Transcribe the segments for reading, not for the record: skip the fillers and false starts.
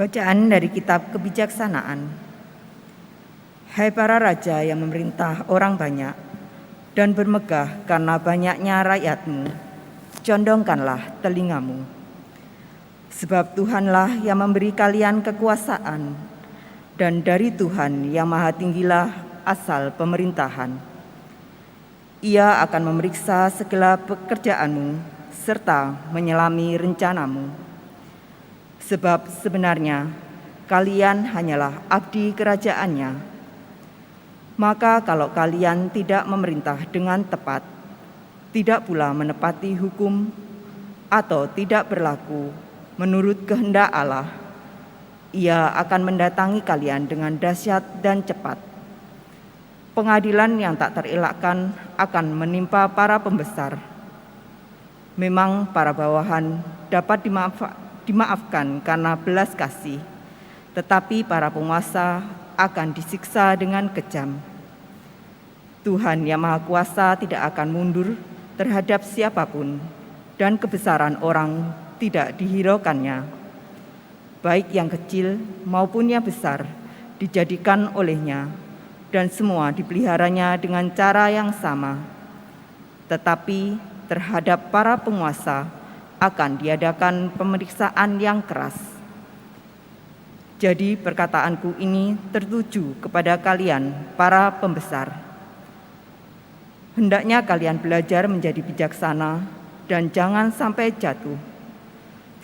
Bacaan dari kitab kebijaksanaan. Hai para raja yang memerintah orang banyak dan bermegah karena banyaknya rakyatmu, condongkanlah telingamu. Sebab Tuhanlah yang memberi kalian kekuasaan, dan dari Tuhan yang Maha Tinggilah asal pemerintahan. Ia akan memeriksa segala pekerjaanmu serta menyelami rencanamu. Sebab sebenarnya kalian hanyalah abdi kerajaannya. Maka kalau kalian tidak memerintah dengan tepat, tidak pula menepati hukum, atau tidak berlaku menurut kehendak Allah, Ia akan mendatangi kalian dengan dahsyat dan cepat. Pengadilan yang tak terelakkan akan menimpa para pembesar. Memang para bawahan dapat dimaafkan karena belas kasih, tetapi para penguasa akan disiksa dengan kejam. Tuhan yang Maha Kuasa tidak akan mundur terhadap siapapun, dan kebesaran orang tidak dihiraukannya. Baik yang kecil maupun yang besar dijadikan olehnya, dan semua dipeliharanya dengan cara yang sama. Tetapi terhadap para penguasa akan diadakan pemeriksaan yang keras. Jadi perkataanku ini tertuju kepada kalian, para pembesar. Hendaknya kalian belajar menjadi bijaksana dan jangan sampai jatuh.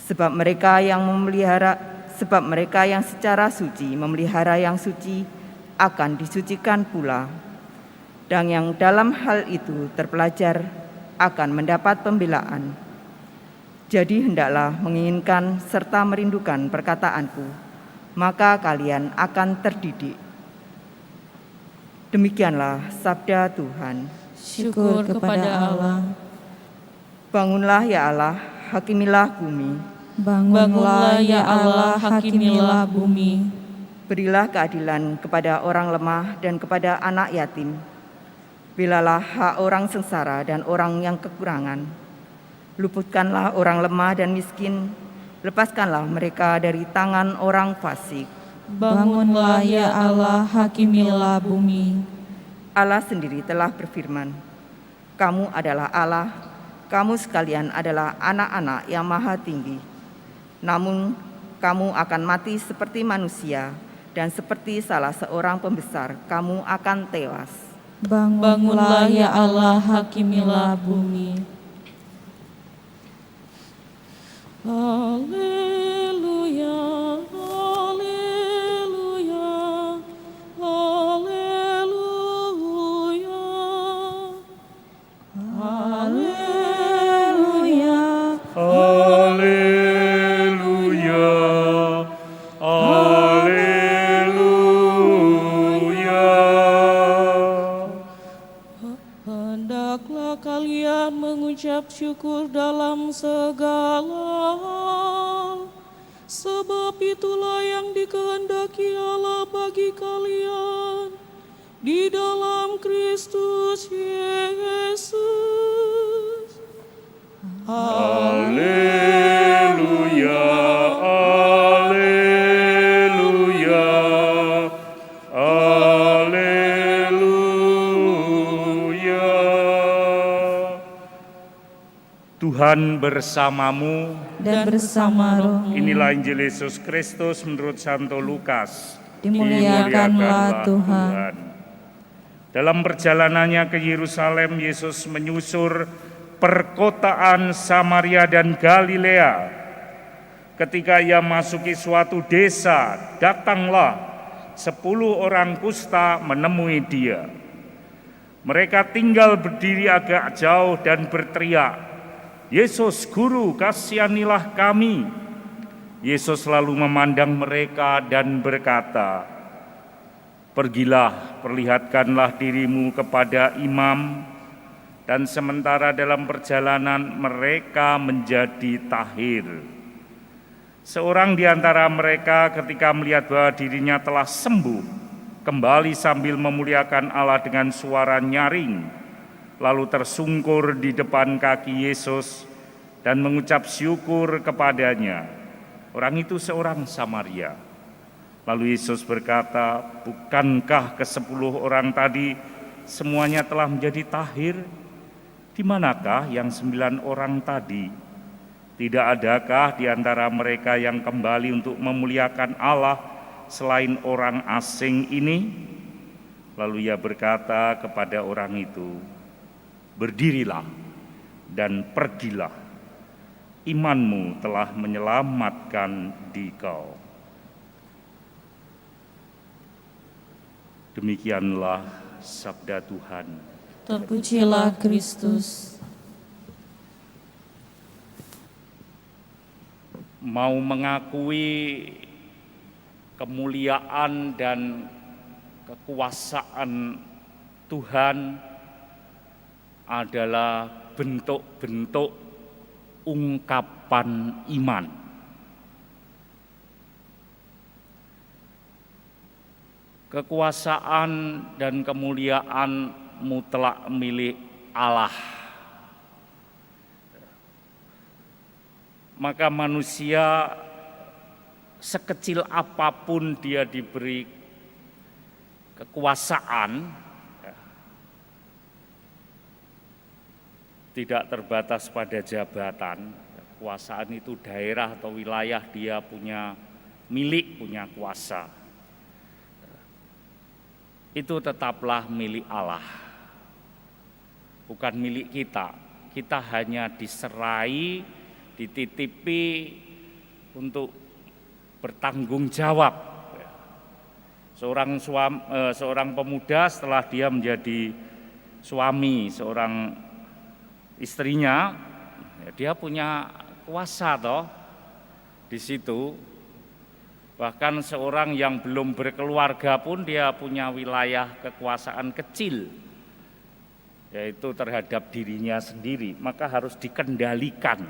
Sebab mereka yang secara suci memelihara yang suci akan disucikan pula. Dan yang dalam hal itu terpelajar akan mendapat pembelaan. Jadi hendaklah menginginkan serta merindukan perkataanku, maka kalian akan terdidik. Demikianlah sabda Tuhan. Syukur kepada Allah. Bangunlah ya Allah, hakimilah bumi. Bangunlah ya Allah, hakimilah bumi. Berilah keadilan kepada orang lemah dan kepada anak yatim. Belalah hak orang sengsara dan orang yang kekurangan. Luputkanlah orang lemah dan miskin, lepaskanlah mereka dari tangan orang fasik. Bangunlah ya Allah, hakimilah bumi. Allah sendiri telah berfirman, kamu adalah Allah, kamu sekalian adalah anak-anak yang maha tinggi. Namun kamu akan mati seperti manusia, dan seperti salah seorang pembesar, kamu akan tewas. Bangunlah ya Allah, hakimilah bumi. Haleluya, haleluya, haleluya, haleluya, haleluya, haleluya. Hendaklah kalian mengucap syukur dalam segala hal, sebab itulah yang dikehendaki Allah bagi kalian di dalam Kristus Yesus. Haleluya, haleluya, haleluya. Tuhan bersamamu Dan bersama rohmu. Inilah Injil Yesus Kristus menurut Santo Lukas. Dimuliakanlah Tuhan. Dalam perjalanannya ke Yerusalem, Yesus menyusur perkotaan Samaria dan Galilea. Ketika ia masuki suatu desa, datanglah 10 orang kusta menemui dia. Mereka tinggal berdiri agak jauh dan berteriak, Yesus, Guru, kasihanilah kami. Yesus lalu memandang mereka dan berkata, pergilah, perlihatkanlah dirimu kepada imam. Dan sementara dalam perjalanan mereka menjadi tahir. Seorang di antara mereka ketika melihat bahwa dirinya telah sembuh, kembali sambil memuliakan Allah dengan suara nyaring, lalu tersungkur di depan kaki Yesus dan mengucap syukur kepadanya. Orang itu seorang Samaria. Lalu Yesus berkata, bukankah ke-10 orang tadi semuanya telah menjadi tahir? Di manakah yang 9 orang tadi? Tidak adakah di antara mereka yang kembali untuk memuliakan Allah selain orang asing ini? Lalu ia berkata kepada orang itu, berdirilah dan pergilah, imanmu telah menyelamatkan dikau. Demikianlah sabda Tuhan. Terpujilah Kristus. Mau mengakui kemuliaan dan kekuasaan Tuhan adalah bentuk-bentuk ungkapan iman. Kekuasaan dan kemuliaan mutlak milik Allah. Maka manusia sekecil apapun dia diberi kekuasaan, tidak terbatas pada jabatan. Kekuasaan itu daerah atau wilayah dia punya milik, punya kuasa. Itu tetaplah milik Allah, bukan milik kita. Kita hanya diserai, dititipi untuk bertanggung jawab. Seorang pemuda setelah dia menjadi suami seorang istrinya, dia punya kuasa toh di situ. Bahkan seorang yang belum berkeluarga pun dia punya wilayah kekuasaan kecil, yaitu terhadap dirinya sendiri, maka harus dikendalikan.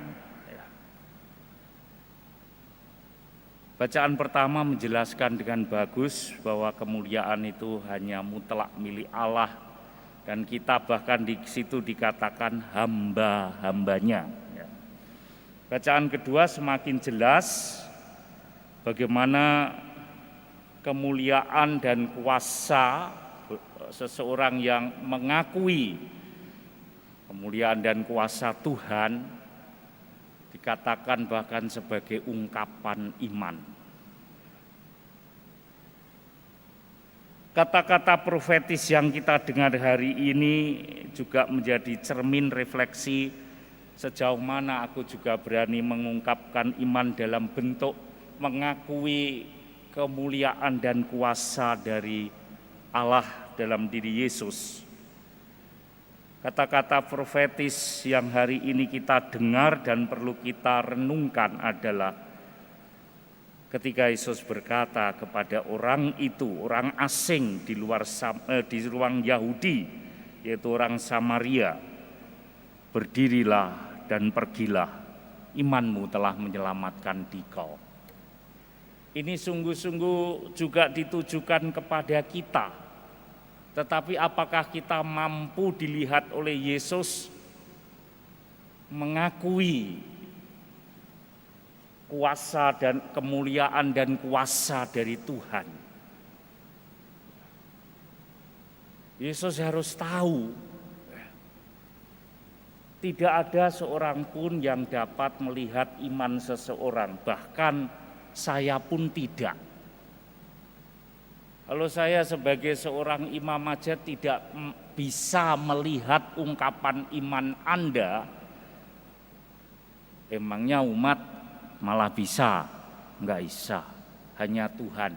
Bacaan pertama menjelaskan dengan bagus bahwa kemuliaan itu hanya mutlak milik Allah, dan kita bahkan di situ dikatakan hamba-hambanya. Bacaan kedua semakin jelas bagaimana kemuliaan dan kuasa seseorang yang mengakui kemuliaan dan kuasa Tuhan dikatakan bahkan sebagai ungkapan iman. Kata-kata profetis yang kita dengar hari ini juga menjadi cermin refleksi sejauh mana aku juga berani mengungkapkan iman dalam bentuk mengakui kemuliaan dan kuasa dari Allah dalam diri Yesus. Kata-kata profetis yang hari ini kita dengar dan perlu kita renungkan adalah ketika Yesus berkata kepada orang itu, orang asing di ruang Yahudi, yaitu orang Samaria, berdirilah dan pergilah, imanmu telah menyelamatkan dikau. Ini sungguh-sungguh juga ditujukan kepada kita. Tetapi apakah kita mampu dilihat oleh Yesus mengakui kuasa dan kemuliaan dan kuasa dari Tuhan? Yesus harus tahu tidak ada seorang pun yang dapat melihat iman seseorang, bahkan saya pun tidak. Kalau saya sebagai seorang imam aja tidak bisa melihat ungkapan iman Anda, emangnya umat malah bisa? Enggak bisa, hanya Tuhan.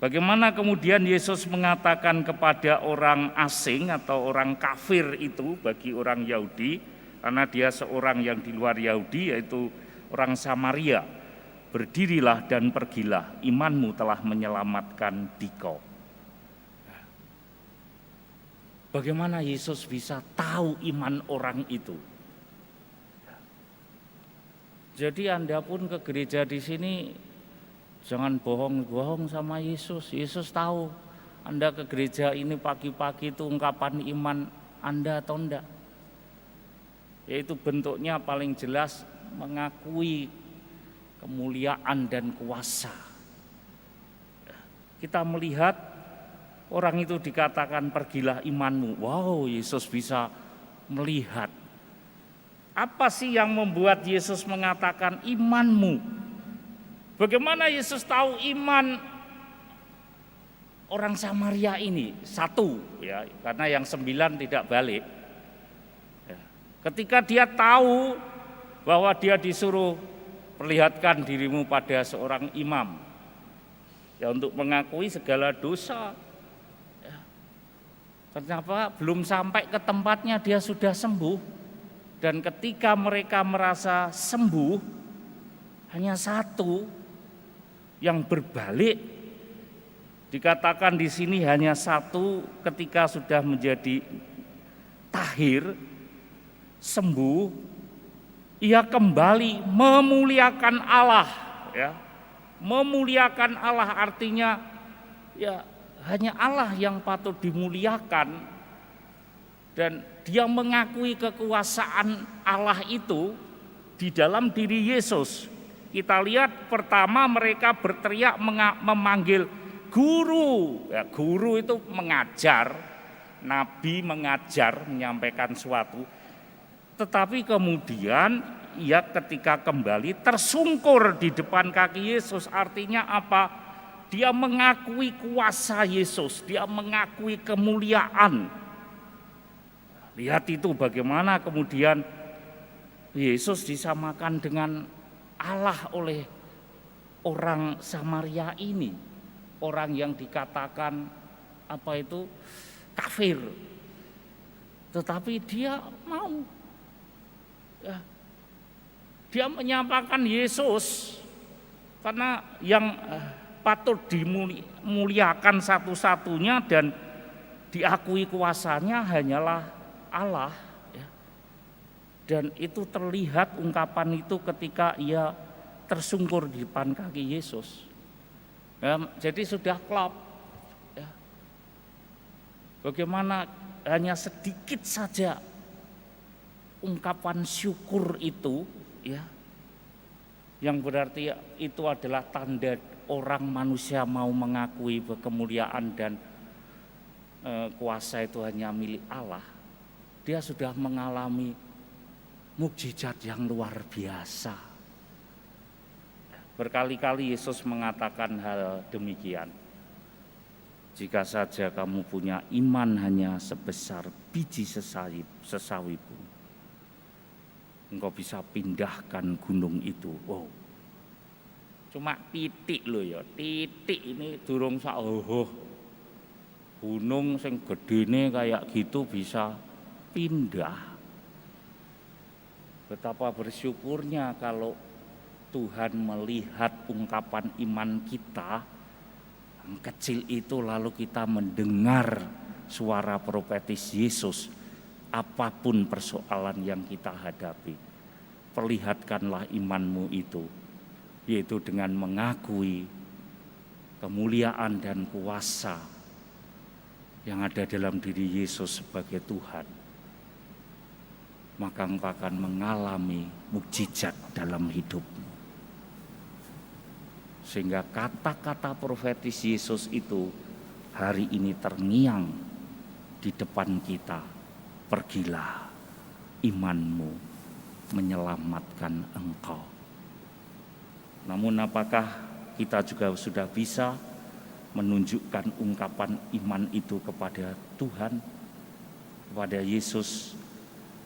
Bagaimana kemudian Yesus mengatakan kepada orang asing atau orang kafir itu bagi orang Yahudi, karena dia seorang yang di luar Yahudi yaitu orang Samaria, berdirilah dan pergilah, imanmu telah menyelamatkan dikau. Bagaimana Yesus bisa tahu iman orang itu? Jadi Anda pun ke gereja di sini jangan bohong-bohong sama Yesus. Yesus tahu Anda ke gereja ini pagi-pagi itu ungkapan iman Anda atau enggak. Yaitu bentuknya paling jelas mengakui kemuliaan dan kuasa. Kita melihat orang itu dikatakan pergilah imanmu. Wow, Yesus bisa melihat. Apa sih yang membuat Yesus mengatakan imanmu? Bagaimana Yesus tahu iman orang Samaria ini? Satu, ya, karena yang 9 tidak balik. Ya. Ketika dia tahu bahwa dia disuruh perlihatkan dirimu pada seorang imam, ya, untuk mengakui segala dosa. Ya. Ternyata belum sampai ke tempatnya dia sudah sembuh. Dan ketika mereka merasa sembuh, hanya satu yang berbalik. Dikatakan di sini hanya satu ketika sudah menjadi tahir, sembuh, ia kembali memuliakan Allah, ya. Memuliakan Allah artinya ya hanya Allah yang patut dimuliakan, dan dia mengakui kekuasaan Allah itu di dalam diri Yesus. Kita lihat pertama mereka berteriak memanggil guru. Ya, guru itu mengajar, nabi mengajar, menyampaikan suatu. Tetapi kemudian ia ketika kembali tersungkur di depan kaki Yesus. Artinya apa? Dia mengakui kuasa Yesus, dia mengakui kemuliaan. Lihat itu bagaimana kemudian Yesus disamakan dengan Allah oleh orang Samaria ini. Orang yang dikatakan apa itu kafir. Tetapi dia mau. Ya. Dia menyampaikan Yesus karena yang patut dimuliakan satu-satunya dan diakui kuasanya hanyalah Allah, ya. Dan itu terlihat ungkapan itu ketika ia tersungkur di depan kaki Yesus. Ya, jadi sudah klop. Ya. Bagaimana hanya sedikit saja ungkapan syukur itu, ya, yang berarti itu adalah tanda orang manusia mau mengakui kemuliaan dan kuasa itu hanya milik Allah. Dia sudah mengalami mukjizat yang luar biasa. Berkali-kali Yesus mengatakan hal demikian. Jika saja kamu punya iman hanya sebesar biji sesawi pun, engkau bisa pindahkan gunung itu. Wow. Cuma titik loh ya, titik ini durung saohoh. Gunung sing gedene kayak gitu bisa pindah. Betapa bersyukurnya kalau Tuhan melihat ungkapan iman kita yang kecil itu, lalu kita mendengar suara profetis Yesus. Apapun persoalan yang kita hadapi, perlihatkanlah imanmu itu, yaitu dengan mengakui kemuliaan dan kuasa yang ada dalam diri Yesus sebagai Tuhan. Maka engkau akan mengalami mukjizat dalam hidupmu. Sehingga kata-kata profetis Yesus itu hari ini terngiang di depan kita. Pergilah, imanmu menyelamatkan engkau. Namun apakah kita juga sudah bisa menunjukkan ungkapan iman itu kepada Tuhan, kepada Yesus,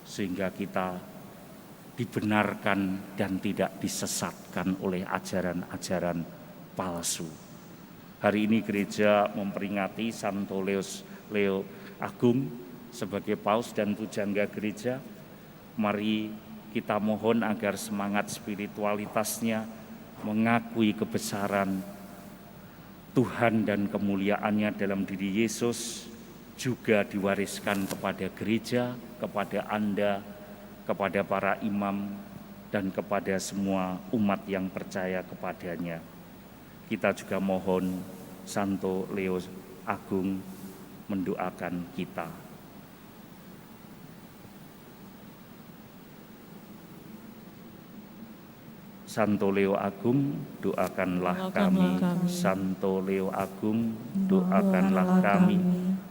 sehingga kita dibenarkan dan tidak disesatkan oleh ajaran-ajaran palsu. Hari ini gereja memperingati Santo Leo Agung sebagai paus dan pujangga gereja. Mari kita mohon agar semangat spiritualitasnya mengakui kebesaran Tuhan dan kemuliaannya dalam diri Yesus juga diwariskan kepada gereja, kepada Anda, kepada para imam, dan kepada semua umat yang percaya kepadanya. Kita juga mohon Santo Leo Agung mendoakan kita. Santo Leo Agung, doakanlah kami. Santo Leo Agung, doakanlah kami.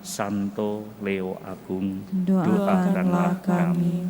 Santo Leo Agung, doakanlah kami.